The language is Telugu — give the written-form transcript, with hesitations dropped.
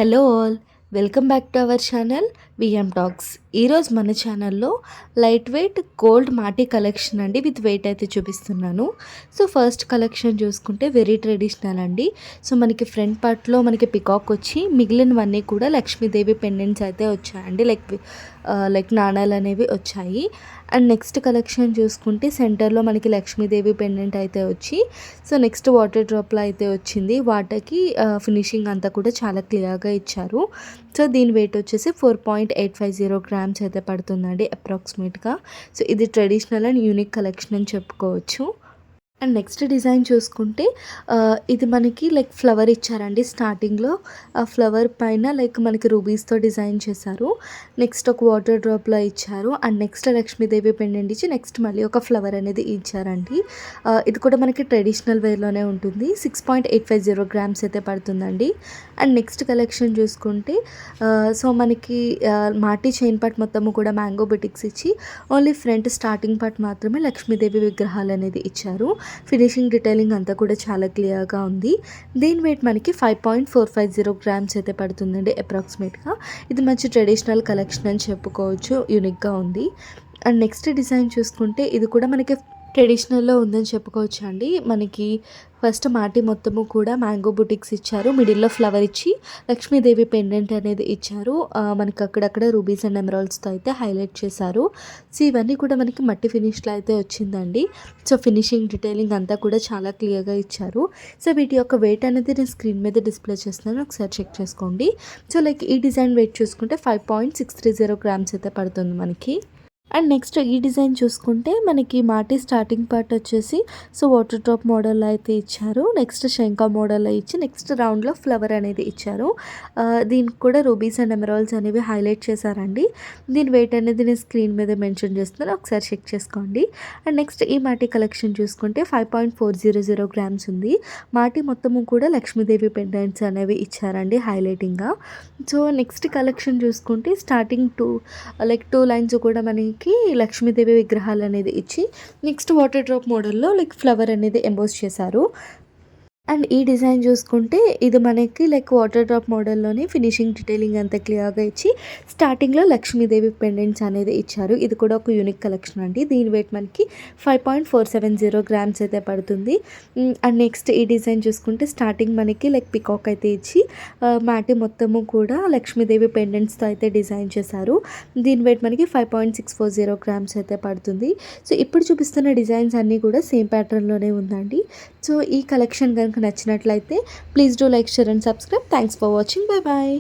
Hello all, welcome back to our channel VM talks. ఈరోజు మన ఛానల్లో లైట్ వెయిట్ గోల్డ్ మాటీ కలెక్షన్ అండి విత్ వెయిట్ అయితే చూపిస్తున్నాను. సో ఫస్ట్ కలెక్షన్ చూసుకుంటే వెరీ ట్రెడిషనల్ అండి. సో మనకి ఫ్రంట్ పార్ట్లో మనకి పికాక్ వచ్చి మిగిలినవన్నీ కూడా లక్ష్మీదేవి పెండెంట్స్ అయితే వచ్చాయండి. లైక్ నాణాలు అనేవి వచ్చాయి. అండ్ నెక్స్ట్ కలెక్షన్ చూసుకుంటే సెంటర్లో మనకి లక్ష్మీదేవి పెండెంట్ అయితే వచ్చి, సో నెక్స్ట్ వాటర్ డ్రాప్లో అయితే వచ్చింది. వాటర్కి ఫినిషింగ్ అంతా కూడా చాలా క్లియర్గా ఇచ్చారు. సో దీని వెయిట్ వచ్చేసి 4.850 గ్రామ్స్ అయితే పడుతుందండి అప్రాక్సిమేట్గా. సో ఇది ట్రెడిషనల్ అండ్ యూనిక్ కలెక్షన్ అని చెప్పుకోవచ్చు. అండ్ నెక్స్ట్ డిజైన్ చూసుకుంటే ఇది మనకి లైక్ ఫ్లవర్ ఇచ్చారండి. స్టార్టింగ్లో ఆ ఫ్లవర్ పైన లైక్ మనకి రూబీస్తో డిజైన్ చేశారు. నెక్స్ట్ ఒక వాటర్ డ్రాప్లో ఇచ్చారు. అండ్ నెక్స్ట్ లక్ష్మీదేవి పెండెంట్ ఇచ్చి నెక్స్ట్ మళ్ళీ ఒక ఫ్లవర్ అనేది ఇచ్చారండి. ఇది కూడా మనకి ట్రెడిషనల్ వేర్లోనే ఉంటుంది. 6.850 గ్రామ్స్ అయితే పడుతుందండి. అండ్ నెక్స్ట్ కలెక్షన్ చూసుకుంటే సో మనకి మాటీ చైన్ పార్ట్ మొత్తము కూడా మ్యాంగో బుటిక్స్ ఇచ్చి ఓన్లీ ఫ్రంట్ స్టార్టింగ్ పార్ట్ మాత్రమే లక్ష్మీదేవి విగ్రహాలు అనేది ఇచ్చారు. ఫినిషింగ్ డీటెయిలింగ్ అంతా కూడా చాలా క్లియర్గా ఉంది. దీని వెయిట్ మనకి 5.450 గ్రామ్స్ అయితే పడుతుందండి అప్రాక్సిమేట్గా. ఇది మంచి ట్రెడిషనల్ కలెక్షన్ అని చెప్పుకోవచ్చు, యూనిక్గా ఉంది. అండ్ నెక్స్ట్ డిజైన్ చూసుకుంటే ఇది కూడా మనకి ట్రెడిషనల్లో ఉందని చెప్పుకోవచ్చు అండి. మనకి ఫస్ట్ మాటీ మొత్తము కూడా మ్యాంగో బుటిక్స్ ఇచ్చారు. మిడిల్లో ఫ్లవర్ ఇచ్చి లక్ష్మీదేవి పెండెంట్ అనేది ఇచ్చారు. మనకి అక్కడక్కడ రూబీస్ అండ్ ఎమరాల్డ్స్తో అయితే హైలైట్ చేశారు. సో ఇవన్నీ కూడా మనకి మట్టి ఫినిష్లో అయితే వచ్చిందండి. సో ఫినిషింగ్ డీటెయిలింగ్ అంతా కూడా చాలా క్లియర్గా ఇచ్చారు. సో వీటి యొక్క వెయిట్ అనేది నేను స్క్రీన్ మీద డిస్ప్లే చేస్తున్నాను, ఒకసారి చెక్ చేసుకోండి. సో లైక్ ఈ డిజైన్ వెయిట్ చూసుకుంటే 5.630 గ్రామ్స్ అయితే పడుతుంది మనకి. అండ్ నెక్స్ట్ ఈ డిజైన్ చూసుకుంటే మనకి మాటీ స్టార్టింగ్ పార్ట్ వచ్చేసి సో వాటర్ డ్రాప్ మోడల్లో అయితే ఇచ్చారు. నెక్స్ట్ శంఖ మోడల్లో ఇచ్చి నెక్స్ట్ రౌండ్లో ఫ్లవర్ అనేది ఇచ్చారు. దీనికి కూడా రూబీస్ అండ్ ఎమరాల్డ్స్ అనేవి హైలైట్ చేశారండి. దీని వెయిట్ అనేది నేను స్క్రీన్ మీద మెన్షన్ చేస్తున్నాను, ఒకసారి చెక్ చేసుకోండి. అండ్ నెక్స్ట్ ఈ మాటీ కలెక్షన్ చూసుకుంటే 5.400 గ్రామ్స్ ఉంది. మాటీ మొత్తము కూడా లక్ష్మీదేవి పెండెంట్స్ అనేవి ఇచ్చారండి హైలైటింగ్గా. సో నెక్స్ట్ కలెక్షన్ చూసుకుంటే స్టార్టింగ్ టూ లైన్స్ కూడా మనకి లక్ష్మీదేవి విగ్రహాలు అనేది ఇచ్చి నెక్స్ట్ వాటర్ డ్రాప్ మోడల్లో లైక్ ఫ్లవర్ అనేది ఎంబోస్ చేశారు. అండ్ ఈ డిజైన్ చూసుకుంటే ఇది మనకి లైక్ వాటర్ డ్రాప్ మోడల్లోనే ఫినిషింగ్ డీటెయిలింగ్ అంతా క్లియర్గా ఇచ్చి స్టార్టింగ్లో లక్ష్మీదేవి పెండెంట్స్ అనేది ఇచ్చారు. ఇది కూడా ఒక యూనిక్ కలెక్షన్ అండి. దీని వెయిట్ మనకి 5.470 గ్రామ్స్ అయితే పడుతుంది. అండ్ నెక్స్ట్ ఈ డిజైన్ చూసుకుంటే స్టార్టింగ్ మనకి లైక్ పికాక్ అయితే ఇచ్చి మాటి మొత్తము కూడా లక్ష్మీదేవి పెండెంట్స్తో అయితే డిజైన్ చేశారు. దీని వెయిట్ మనకి 5.640 గ్రామ్స్ అయితే పడుతుంది. సో ఇప్పుడు చూపిస్తున్న డిజైన్స్ అన్నీ కూడా సేమ్ ప్యాటర్న్లోనే ఉందండి. సో ఈ కలెక్షన్ కనుక నచ్చినట్లయితే please do like, share and subscribe. Thanks for watching. Bye bye.